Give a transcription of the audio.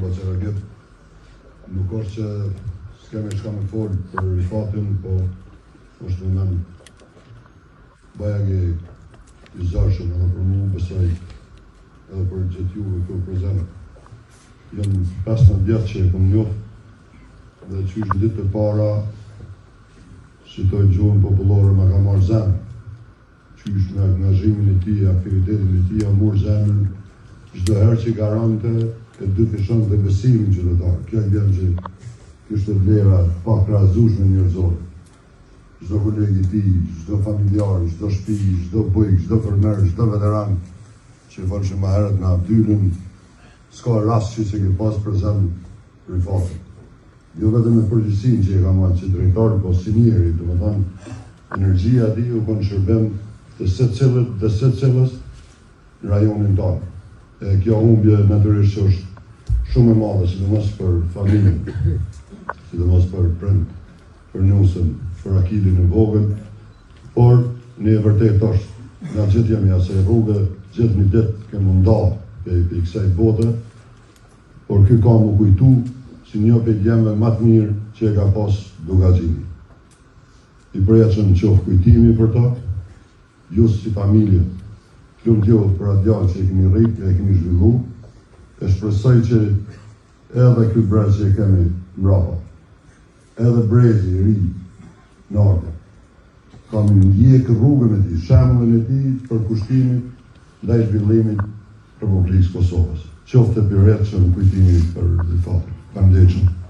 Baçaragit. Nuk është që s'kemi çka me folë për Rifatin, po është në men bajagi i zarshëm edhe për mu, besoj edhe për gjithë juve këtu prezent. Jam 15 vjetë që e kom njohë dhe qysh në ditë të para, si toj gjuhën popullore ma ka marrë zemë. Qysh me angazhimin e tij, aktivitetin e tij, a morë zemën çdo herë që garante e dy fishon dhe besimin qytetar. Kjo e vjen që kështë vlera pa krahasueshme njerëzore. Çdo koleg i tij, çdo familjar, çdo shtëpi, çdo bujk, çdo fermer, çdo veteran që volshë më herët në Abdylin, s'ka rast që se ke pas prezent Rifatin. Jo vetëm me përgjithësinë që e ka marrë si drejtor, po si njeri, domethënë energjia e tij u bën shërbim të secillit dhe secilës në rajonin tonë. E kjo humbje natyrisht është shumë e madhe, sidomos për familjen, sidomos për prind, për nusën, për akilin e vogël, por ne e vërtet është nga gjithë jam se rrugë gjithë një ditë kemë nda për kësaj bote, por ky ka më kujtu si një për djemëve më të mirë që e ka pas Dugaxhini. I përjetshëm qoftë kujtimi për ta, ju si familje, lumë djohë për atë djallë që e kemi rritë, e kemi zhvillu, e shpresoj që edhe këtë brez që e kemi mrapa, edhe brezi i ri në ardhje, kam ndjekë rrugën e tij, shembullin e tij për kushtimin ndaj zhvillimit Republikës Kosovës. Qoftë e përjetshëm kujtimi për Rifatin. Faleminderit.